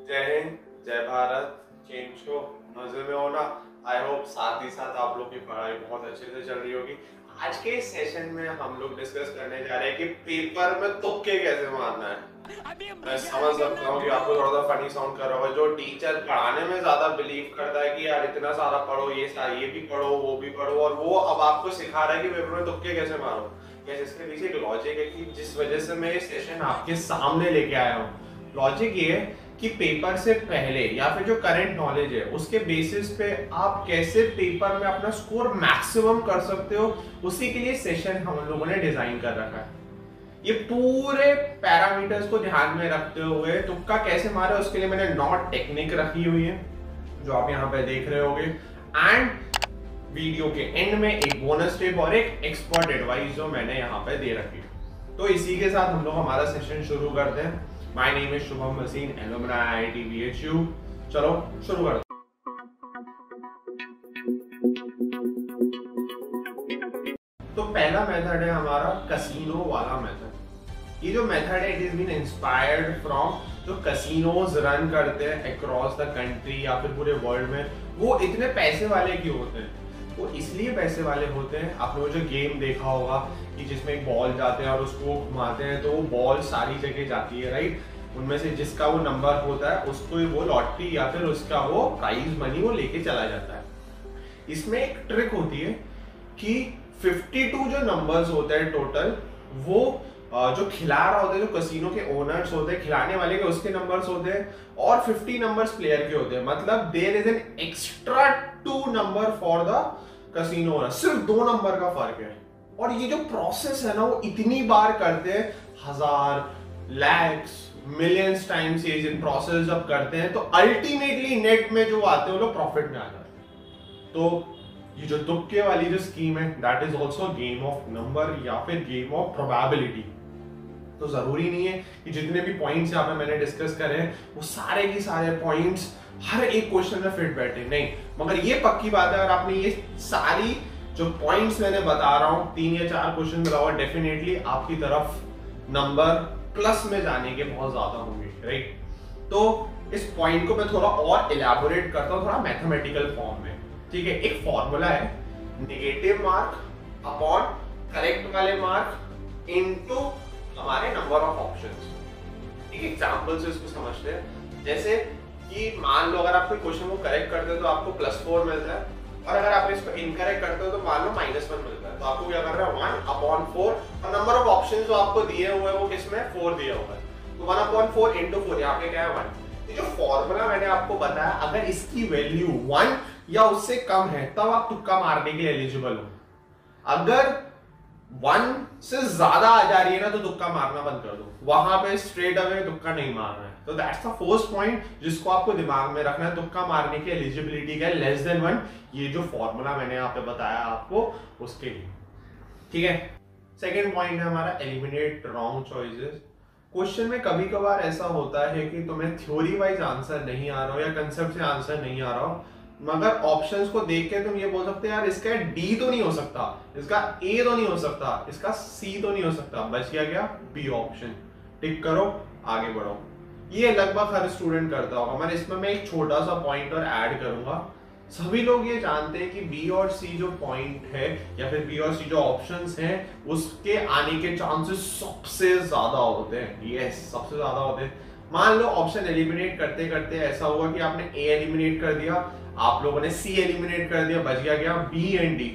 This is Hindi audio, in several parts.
जय हिंद, जय भारत, चेंज शो मजे में होना। आई होप साथ ही साथ आप लोग की पढ़ाई बहुत अच्छे से चल रही होगी। आज के इस सेशन में हम लोग डिस्कस करने जा रहे हैं कि पेपर में तुक्के कैसे मारना है। मैं समझ सकता हूँ कि आपको थोड़ा सा फनी साउंड कर रहा होगा। जो टीचर पढ़ाने में ज्यादा बिलीव करता है कि यार इतना सारा पढ़ो, ये भी पढ़ो, वो भी पढ़ो, और वो अब आपको सिखा रहा है कि पेपर में तुक्के कैसे मारो। यस, इसके पीछे एक लॉजिक है कि जिस वजह से मैं ये सेशन आपके सामने लेके आया हूँ। लॉजिक ये है कि पेपर से पहले या फिर जो करंट नॉलेज है उसके बेसिस पे आप कैसे पेपर में अपना स्कोर मैक्सिमम कर सकते हो, उसी के लिए सेशन हम लोगों ने डिजाइन कर रखा है। ये पूरे पैरामीटर्स को ध्यान में रखते हुए तुक्का कैसे मारे उसके लिए मैंने नॉट टेक्निक रखी हुई है जो आप यहाँ पे देख रहे होगे, एंड वीडियो के एंड में एक बोनस टिप और एक एक्सपर्ट एडवाइस जो मैंने यहाँ पे दे रखी है। तो इसी के साथ हम लोग हमारा सेशन शुरू करते हैं। My name is Shubham machine, alumni IIT BHU। चलो शुरू करते हैं। तो पहला मेथड है हमारा कसिनो वाला मेथड। ये जो मेथड है it is been inspired from जो कसिनोज रन करते हैं अक्रॉस द कंट्री या फिर पूरे वर्ल्ड में। वो इतने पैसे वाले क्यों होते हैं? वो इसलिए पैसे वाले होते हैं, आपने वो जो गेम देखा होगा कि जिसमें एक बॉल जाते हैं और उसको घुमाते हैं तो वो बॉल सारी जगह जाती है, राइट। उनमें से जिसका वो नंबर होता है उसको वो लॉटरी या फिर उसका वो प्राइज मनी वो लेके चला जाता है। इसमें एक ट्रिक होती है कि 52 जो नंबर्स होते हैं टोटल, वो जो खिला रहा होता है, जो कसिनो के ओनर्स होते हैं, खिलाने वाले के उसके नंबर्स होते हैं, और 50 नंबर्स प्लेयर के होते हैं। मतलब there is an extra 2 number for the casino owner. सिर्फ 2 नंबर का फर्क है। और ये जो प्रोसेस है ना वो इतनी बार करते हैं, 1000, lakhs, मिलियंस टाइम्स ये प्रोसेस जब करते हैं तो अल्टीमेटली नेट में जो आते हैं वो लोग प्रॉफिट में आ जाते हैं। तो ये जो तुक्के वाली जो स्कीम है that is also game of number या फिर गेम ऑफ प्रोबेबिलिटी। तो जरूरी नहीं है कि जितने भी पॉइंट्स यहाँ पे मैंने डिस्कस करे हैं वो सारे के सारे पॉइंट्स हर एक क्वेश्चन में फिट बैठे, नहीं। मगर ये पक्की बात है अगर आपने ये सारी जो पॉइंट्स मैंने बता रहा हूँ 3 या 4 क्वेश्चन बताओ, डेफिनेटली आपकी तरफ नंबर प्लस में जाने के बहुत ज्यादा होंगे, राइट। तो इस पॉइंट को मैं थोड़ा और इलैबोरेट करता हूँ थोड़ा मैथमेटिकल फॉर्म में, ठीक है। एक फॉर्मूला है, नेगेटिव मार्क अपॉन करेक्ट वाले मार्क इनटू हमारे नंबर ऑफ ऑप्शंस। एक एग्जांपल से इसको समझते हैं। जैसे कि मान लो अगर आप कोई क्वेश्चन को करेक्ट करते हो तो आपको +4 मिलता है, और अगर आप इसको इनकरेक्ट करते हो तो मान लो -1 मिलता है। तो आपको क्या करना है 1/4, और नंबर ऑफ ऑप्शंस जो आपको दिए हुए हैं वो किसमें 4 दिया हुआ है, तो 1/4 इंटू 4 यहाँ पे क्या है 1। ये जो फॉर्मूला मैंने आपको बताया अगर इसकी वैल्यू 1 या उससे कम है तब आप तुक्का मारने के लिए एलिजिबल हो। अगर 1 से ज्यादा आ जा रही है ना तो तुक्का मारना बंद कर दो, वहां पे स्ट्रेट अवे तुक्का नहीं मारना है। तो दैट्स द फर्स्ट पॉइंट जिसको आपको दिमाग में रखना है। तुक्का मारने की एलिजिबिलिटी का लेस देन 1, ये जो फॉर्मूला मैंने यहाँ पे बताया आपको उसके लिए, ठीक है। सेकेंड पॉइंट है हमारा एलिमिनेट रॉन्ग चॉइसेस। क्वेश्चन में कभी कभार ऐसा होता है कि तुम्हें थ्योरी वाइज आंसर नहीं आ रहा हो या कंसेप्ट से आंसर नहीं आ रहा हो, मगर ऑप्शंस को देख के तुम ये बोल सकते हो यार इसका डी तो नहीं हो सकता, इसका ए तो नहीं हो सकता, इसका सी तो नहीं हो सकता, बच गया क्या बी ऑप्शन। टिक करो, आगे बढ़ो। ये लगभग हर स्टूडेंट करता होगा, मगर इसमें मैं एक छोटा सा पॉइंट और ऐड करूंगा। सभी लोग ये जानते हैं कि बी और सी जो पॉइंट है या फिर बी और सी जो ऑप्शंस हैं उसके आने के चांसेस सबसे ज्यादा होते हैं। यस, सबसे ज्यादा होते हैं। मान लो ऑप्शन एलिमिनेट करते करते ऐसा हुआ कि आपने ए एलिमिनेट कर दिया, आप लोगों ने सी एलिमिनेट कर दिया, बच गया क्या बी एंड डी।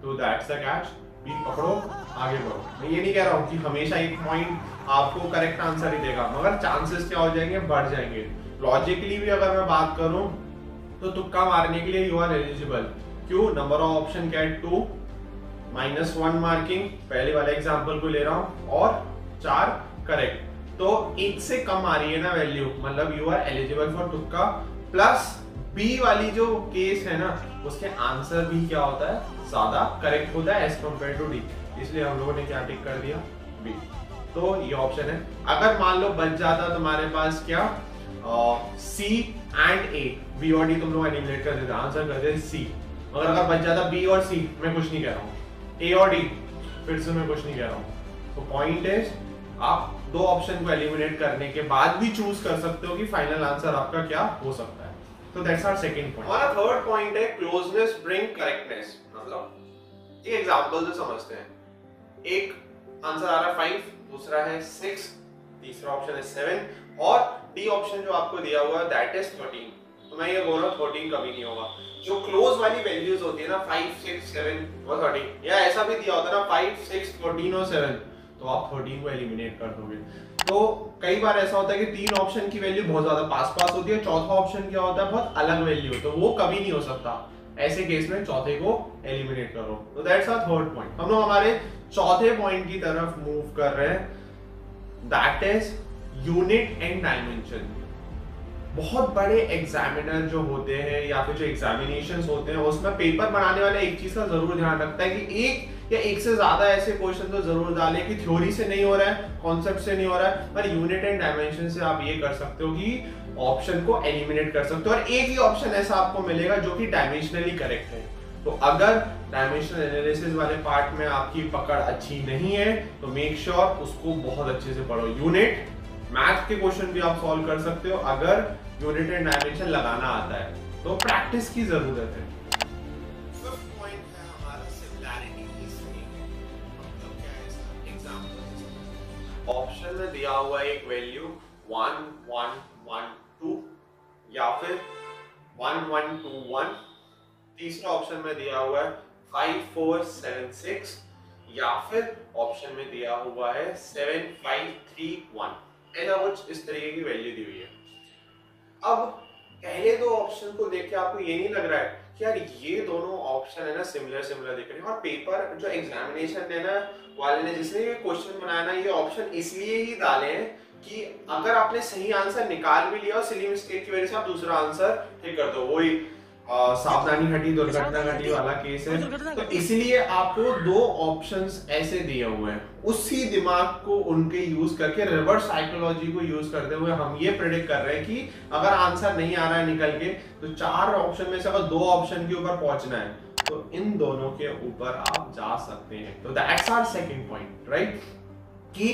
तो दैट्स द कैच, बी पकड़ो, आगे बढ़ो। मैं ये नहीं कह रहा हूं कि हमेशा एक पॉइंट आपको करेक्ट आंसर ही देगा, मगर चांसेस क्या हो जाएंगे, बढ़ जाएंगे। लॉजिकली भी अगर मैं बात करूं तो तुक्का मारने के लिए यू आर एलिजिबल। क्यों? नंबर ऑफ ऑप्शन क्या है 2, -1 मार्किंग, पहले वाले एग्जांपल को ले रहा हूं, और 4 करेक्ट। तो 1 से कम आ रही है ना वैल्यू, मतलब यू आर एलिजिबल फॉर तुक्का। प्लस बी वाली जो केस है ना उसके आंसर भी क्या होता है, ज्यादा करेक्ट होता है एज कंपेयर टू डी, इसलिए हम लोगों ने क्या टिक कर दिया, बी। तो ये ऑप्शन है। अगर मान लो बच जाता तुम्हारे पास क्या सी एंड ए, बी और डी तुम लोग एलिमिनेट कर देते, आंसर कर देते सी। मगर अगर बच जाता बी और सी, मैं कुछ नहीं कह रहा हूँ, ए और डी फिर से मैं कुछ नहीं कह रहा हूँ। तो पॉइंट इज आप दो ऑप्शन को एलिमिनेट करने के बाद भी चूज कर सकते हो कि फाइनल आंसर आपका क्या हो सकता है। तो दैट्स आवर सेकंड पॉइंट। हमारा थर्ड पॉइंट है क्लोजनेस ब्रिंग करेक्टनेस। मतलब एक एग्जांपल से समझते हैं, एक आंसर आ रहा है 5, दूसरा है 6, तीसरा ऑप्शन है 7 और डी ऑप्शन जो आपको दिया हुआ है दैट इज 13। तो मैं ये बोल रहा हूँ 13 कभी नहीं होगा। जो क्लोज वाली वैल्यूज होती है ना 5, 6, 7 और 13, या ऐसा भी दिया होता है ना 5, 6, 14 और 7, तो आप 13 को एलिमिनेट कर दोगे। तो कई बार ऐसा होता है कि तीन ऑप्शन की वैल्यू बहुत ज्यादा पास पास होती है, चौथा ऑप्शन क्या होता है बहुत अलग वैल्यू, तो वो कभी नहीं हो सकता। ऐसे केस में चौथे को एलिमिनेट करो। तो दैट्स आवर थर्ड पॉइंट। हम लोग हमारे चौथे पॉइंट की तरफ मूव कर रहे हैं, that is unit and dimension. बहुत बड़े एग्जामिनर जो होते हैं या फिर जो एग्जामिनेशंस होते हैं उसमें पेपर बनाने वाले एक चीज का जरूर ध्यान रखता है कि एक या एक से ज्यादा ऐसे क्वेश्चन तो जरूर डाले कि थ्योरी से नहीं हो रहा है, कॉन्सेप्ट से नहीं हो रहा है, पर यूनिट एंड डायमेंशन से आप ये कर सकते हो कि ऑप्शन को एलिमिनेट कर सकते हो और एक ही ऑप्शन ऐसा आपको मिलेगा जो कि डायमेंशनली करेक्ट है। तो अगर डायमेंशनल एनालिसिस वाले पार्ट में आपकी पकड़ अच्छी नहीं है तो मेक श्योर उसको बहुत अच्छे से पढ़ो। यूनिट मैथ के क्वेश्चन भी आप सॉल्व कर सकते हो अगर यूनिट एंड डायमेंशन लगाना आता है, तो प्रैक्टिस की जरूरत है। फिफ्थ पॉइंट है हमारा सिमिलैरिटी। ऑप्शन में दिया हुआ एक वैल्यू 1 1 1 2 या फिर 1 1 2 1, तीसरा ऑप्शन में दिया हुआ है 5 4 7 6 या फिर ऑप्शन में दिया हुआ है 7 5 3 1, ऐसा कुछ इस तरीके की वैल्यू दी हुई है। अब पहले दो ऑप्शन को देख के आपको ये नहीं लग रहा है कि यार ये दोनों ऑप्शन है ना सिमिलर दिख रहे हैं, और पेपर जो एग्जामिनेशन है ना वाले ने जिसने ये क्वेश्चन बनाया ना ये ऑप्शन इसलिए ही डाले हैं कि अगर आपने सही आंसर निकाल भी लिया और सिली मिस्टेक की वजह से आप दूसरा आंसर ठीक कर दो, वही सावधानी घटी दुर्घटना घटी वाला केस है। तो इसलिए आपको दो ऑप्शंस ऐसे दिए हुए हैं, उसी दिमाग को उनके यूज करके रिवर्स साइकोलॉजी को यूज करते हुए हम ये प्रेडिक्ट कर रहे हैं कि अगर आंसर नहीं आ रहा है निकल के तो चार ऑप्शन में से अगर दो ऑप्शन के ऊपर पहुंचना है तो इन दोनों के ऊपर आप जा सकते हैं। तो that's our second point, right, कि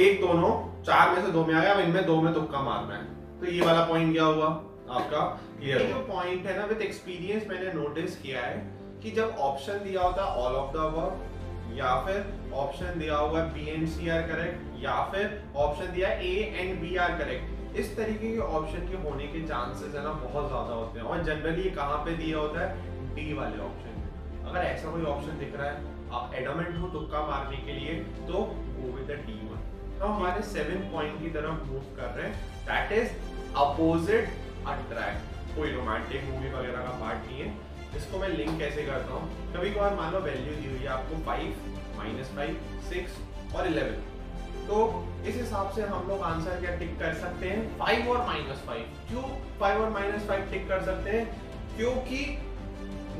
एक दोनों चार में से दो में आ गया, अब इनमें दो में तुक्का मारना है। तो ये वाला पॉइंट क्या हुआ आपका क्लियर। जो पॉइंट है ना विद एक्सपीरियंस मैंने नोटिस किया है कि जब ऑप्शन दिया होता है ऑल ऑफ द अबव या फिर ऑप्शन दिया हुआ है B and C are correct या फिर ऑप्शन दिया है A and B are correct, इस तरीके के ऑप्शन के होने के चांसेस है ना बहुत ज्यादा होते हैं। और जनरली कहाँ पे दिया होता है डी वाले ऑप्शन में। अगर ऐसा कोई ऑप्शन दिख रहा है आप एडमेंट हो तुक्का मारने के लिए तो go with the D one. तो हमारे 7 पॉइंट की तरफ मूव कर रहे हैं, दैट इज अपोजिट अट्रैक्ट। कोई रोमांटिक मूवी वगैरह का पार्ट नहीं है। इसको मैं लिंक कैसे करता हूँ, कभी कभार मान लो वैल्यू दी हुई है आपको 5 -5 6 और 11, तो इस हिसाब से हम लोग आंसर क्या टिक कर सकते हैं 5 और -5। क्यों 5 और -5 टिक कर सकते हैं, क्योंकि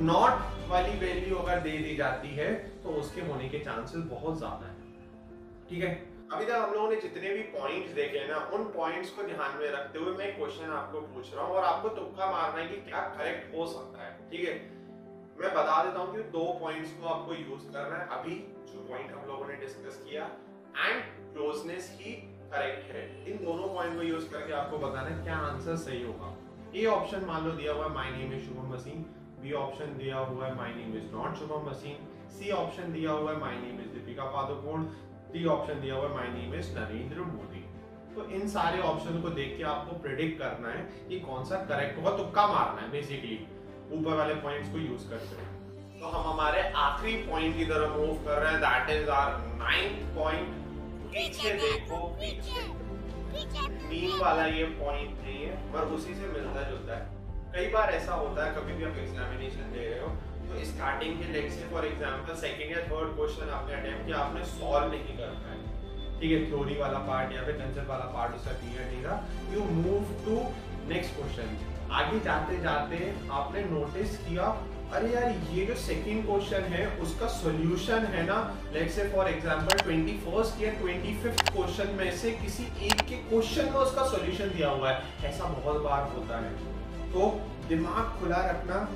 नॉट वाली वैल्यू अगर दे दी जाती है तो उसके होने के चांसेस बहुत ज्यादा है। ठीक है, अभी तक हम लोगों ने जितने भी पॉइंट्स देखे हैं ना उन पॉइंट्स को ध्यान में रखते हुए मैं एक क्वेश्चन आपको पूछ रहा हूँ और आपको तुक्का मारना है कि क्या करेक्ट हो सकता है। ठीक है, मैं बता देता हूँ कि दो पॉइंट्स को आपको यूज करना है। अभी जो पॉइंट हम लोगों ने डिस्कस किया एंड क्लोजनेस ही करेक्ट है, इन दोनों पॉइंट को यूज करके आपको बताना है क्या आंसर सही होगा। ए ऑप्शन मान लो दिया हुआ है माय नेम इज शुभम मसीन, बी ऑप्शन दिया हुआ है my name is not Shubham मसीन, सी ऑप्शन दिया हुआ है my name is Deepika Padukone, D option दिया हुआ है my name is Narendra Modi. तो इन सारे ऑप्शन को देख के आपको प्रेडिक्ट करना है कि कौन सा करेक्ट होगा, तुक्का मारना है बेसिकली ऊपर वाले पॉइंट्स को यूज करते हैं। तो हम हमारे आखिरी पॉइंट की तरफ मूव कर रहे हैं, that is our 9th point. पीछे देखो, पीछे मीम वाला ये पॉइंट नहीं है पर उसी से मिलता जुलता है। कई बार ऐसा होता है कभी भी आप एग्जामिनेशन दे रहे हो तो स्टार्टिंग के लेक्चर से फॉर एग्जांपल सेकंड या थर्ड क्वेश्चन आपने अटेम्प्ट किया, आपने सॉल्व नहीं कर पाए, ठीक है, थ्योरी वाला पार्ट या फिर कंसेप्ट वाला पार्ट उसका क्लियर नहीं था, you move to next question. आगे जाते जाते आपने नोटिस किया अरे यार ये जो सेकंड क्वेश्चन है उसका सॉल्यूशन है ना, let's say for example 21st या 25th क्वेश्चन में से किसी एक के क्वेश्चन में उसका सॉल्यूशन दिया हुआ है। ऐसा बहुत बार होता है, तो दिमाग खुला रखना,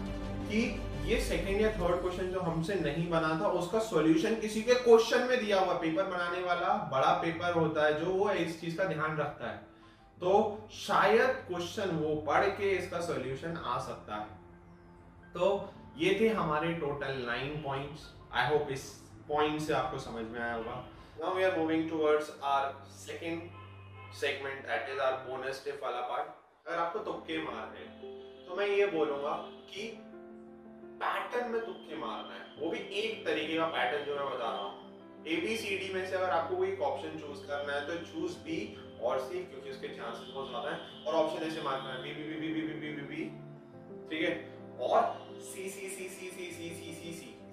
कि ये सेकंड या थर्ड क्वेश्चन जो हमसे नहीं बना था उसका सॉल्यूशन किसी के क्वेश्चन में दिया हुआ। पेपर बनाने वाला बड़ा पेपर होता है जो वो इस चीज का ध्यान रखता है, तो शायद क्वेश्चन वो पढ़ के इसका सॉल्यूशन आ सकता है। तो ये थे हमारे टोटल 9 पॉइंट्स। आई होप इस पॉइंट से आपको समझ में आया होगा। Now we are moving towards our second segment, that is our bonus tip वाला पार्ट। अगर आपको तुक्के मारने हैं तो मैं ये बोलूंगा कि पैटर्न में तुक्के मारना है, वो भी एक तरीके का पैटर्न जो मैं बता रहा हूँ। ABCD में से अगर आपको कोई एक ऑप्शन चूज करना है तो चूज B और C, क्योंकि उसके चांसेस बहुत ज्यादा हैं। और ऑप्शन ऐसे मारना है B, ठीक है, और C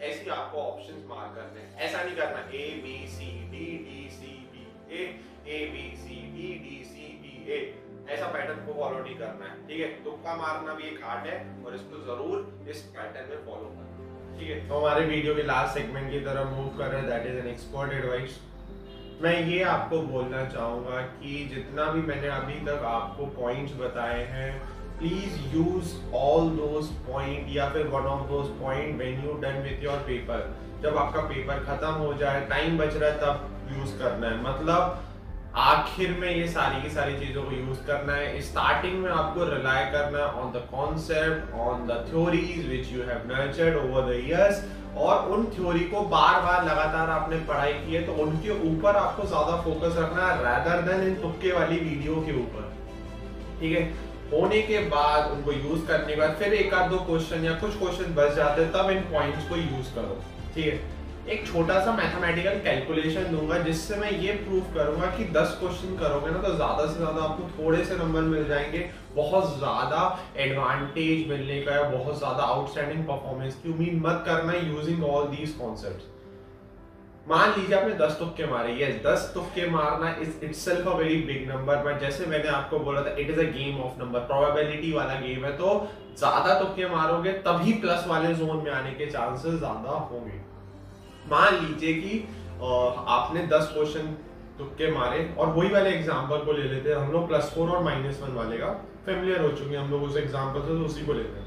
ऐसे आपको ऑप्शंस मार्क करने हैं। ऐसा नहीं करना ABCD A, ऐसा पैटर्न को फॉलो नहीं करना है, ठीक है। तुक्का मारना भी एक आर्ट है और इसको जरूर इस पैटर्न में फॉलो करना, ठीक है। तो हमारे वीडियो के लास्ट सेगमेंट की तरफ मूव कर रहे हैं, that is an expert advice. मैं ये आपको बोलना चाहूंगा कि जितना भी मैंने अभी तक आपको पॉइंट्स बताए हैं, please use all those point या फिर one of those point when you done with your paper. जब आपका पेपर खत्म हो जाए, टाइम बच रहा है, तब यूज करना है। मतलब आखिर में ये सारी की सारी चीजों को यूज करना है। स्टार्टिंग में आपको रिलाय करना है on the concept, on the theories which you have nurtured over the years, और उन थ्योरी को बार बार लगातार आपने पढ़ाई की है तो उनके ऊपर आपको ज्यादा फोकस रखना है रादर देन इन तुक्के वाली वीडियो के ऊपर, ठीक है। होने के बाद उनको यूज करने के बाद फिर एक आध दो क्वेश्चन या कुछ क्वेश्चन बच जाते हैं, तब इन पॉइंट्स को यूज करो, ठीक है। एक छोटा सा मैथमेटिकल कैलकुलेशन दूंगा जिससे मैं ये प्रूव करूंगा कि 10 क्वेश्चन करोगे ना तो ज्यादा से ज्यादा आपको थोड़े से नंबर मिल जाएंगे। बहुत ज्यादा एडवांटेज मिलने का या बहुत ज्यादा आउटस्टैंडिंग परफॉर्मेंस की उम्मीद मत करना यूजिंग ऑल दीज कॉन्सेप्ट्स। मान लीजिए आपने 10 तुक्के मारे, यस 10 तुक्के मारना is itself a very big number, but जैसे मैंने आपको बोला था it is a game of number, probability वाला गेम है। तो ज्यादा तुक्के मारोगे तभी प्लस वाले जोन में आने के चांसेस ज्यादा होंगे। मान लीजिए कि आपने 10 क्वेश्चन तुक्के मारे, और वही वाले एग्जांपल को ले लेते हैं हम लोग, +4 और -1 वाले का फेमिलियर हो चुके हैं हम लोग उस एग्जांपल से, तो उसी को लेते हैं।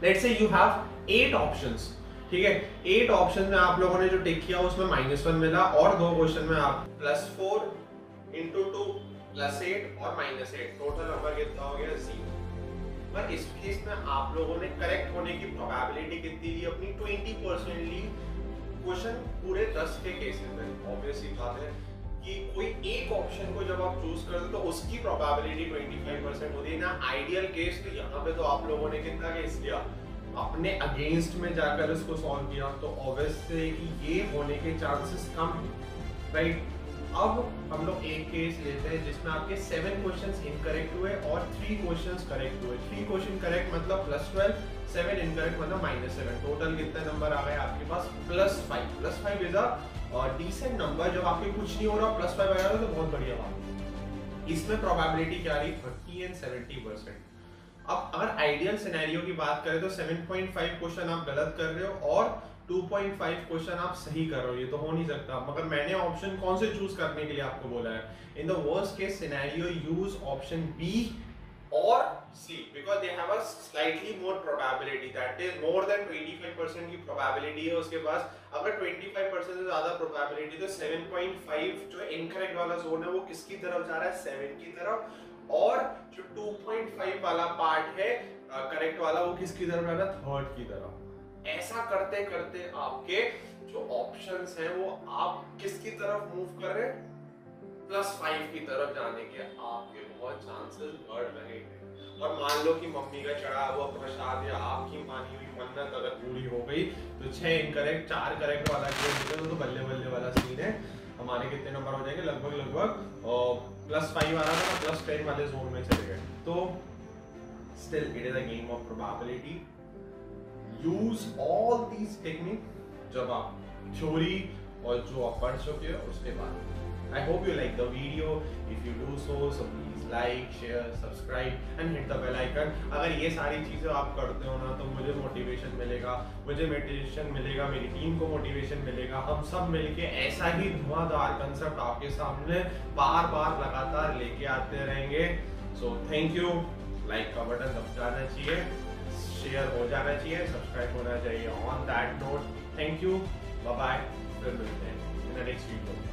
Let's say you have 8 options, ठीक है। 8 ऑप्शन में आप लोगों ने जो टिक किया उसमें -1 मिला, और 2 क्वेश्चन में आप +4 × 2 +8 और -8, टोटल नंबर कितना हो गया 0। पर इस केस में आप लोगों ने करेक्ट होने की प्रोबेबिलिटी कितनी ली अपनी? 20% ली। क्वेश्चन पूरे 10 के केसेस में ऑब्वियस ही बात है कि कोई एक ऑप्शन को जब आप चूज करते तो उसकी प्रोबेबिलिटी 25% होती है ना। आइडियल केस तो यहाँ पे तो आप लोगों ने कितना केस लिया, अपने अगेंस्ट में जाकर इसको सॉल्व किया, तो ऑब्वियस है कि ये होने के चांसेस कम है, राइट। अब हम लोग एक केस लेते हैं जिसमें आपके 7 क्वेश्चंस इनकरेक्ट हुए और 3 क्वेश्चंस करेक्ट हुए। 3 क्वेश्चन करेक्ट मतलब +12, 7 इनकरेक्ट मतलब -7। टोटल कितने नंबर आ गए आपके पास? +5। +5 इज अ डिसेंट नंबर। जब आपके कुछ नहीं हो रहा +5 आ रहा तो बहुत बढ़िया बात। इसमें प्रोबेबिलिटी क्या रही? 30 और 70%। अब अगर आइडियल सिनेरियो की बात करें तो 7.5 क्वेश्चन आप गलत कर रहे हो और 2.5 क्वेश्चन आप सही कर रहे हो, ये तो हो नहीं सकता। मगर मैंने ऑप्शन कौन से चूज करने के लिए आपको बोला है? In the worst case scenario use option B और C, because they have a slightly more probability, that is more than 25% की प्रोबेबिलिटी है उसके पास। अगर 25% से ज्यादा प्रोबेबिलिटी, तो 7.5 जो इनकरेक्ट वाला जोन है वो किसकी तरफ जा रहा है? 7 की तरफ। और जो 2.5 वाला पार्ट है करेक्ट वाला, वो किसकी तरफ जा रहा है? थर्ड की तरफ। ऐसा करते करते आपके जो ऑप्शंस हैं वो आप किसकी तरफ मूव कर रहे हैं? +5 की तरफ जाने के आपके बहुत चांसेस बढ़ रहे हैं। और मान लो कि मम्मी का चढ़ा हुआ प्रसाद या आपकी मानी हुई मन्नत अगर पूरी हो गई तो 6 इनकरेक्ट 4 करेक्ट वाला गेम तो बल्ले बल्ले वाला सीन है। हमारे कितने नंबर हो जाएंगे? लगभग +5 आ रहा था, +10 वाले जोन में चले गए। तो still it is a game of probability. Use all these technique जब आप थ्योरी और जो आप पढ़ चुके हो उसके बाद। I hope you like the video. If you do so please like, share, subscribe and hit the bell icon. अगर ये सारी चीजें आप करते हो ना तो मुझे मोटिवेशन मिलेगा, मुझे मोटिवेशन मिलेगा, मेरी टीम को मोटिवेशन मिलेगा। हम सब मिलके ऐसा ही धुआंधार कंसेप्ट आपके सामने बार बार लगातार लेके आते रहेंगे। So thank you. लाइक का बटन दब जाना चाहिए। शेयर हो जाना चाहिए, सब्सक्राइब होना चाहिए। On that note, thank you, bye bye, फिर मिलते हैं इन द नेक्स्ट वीडियो।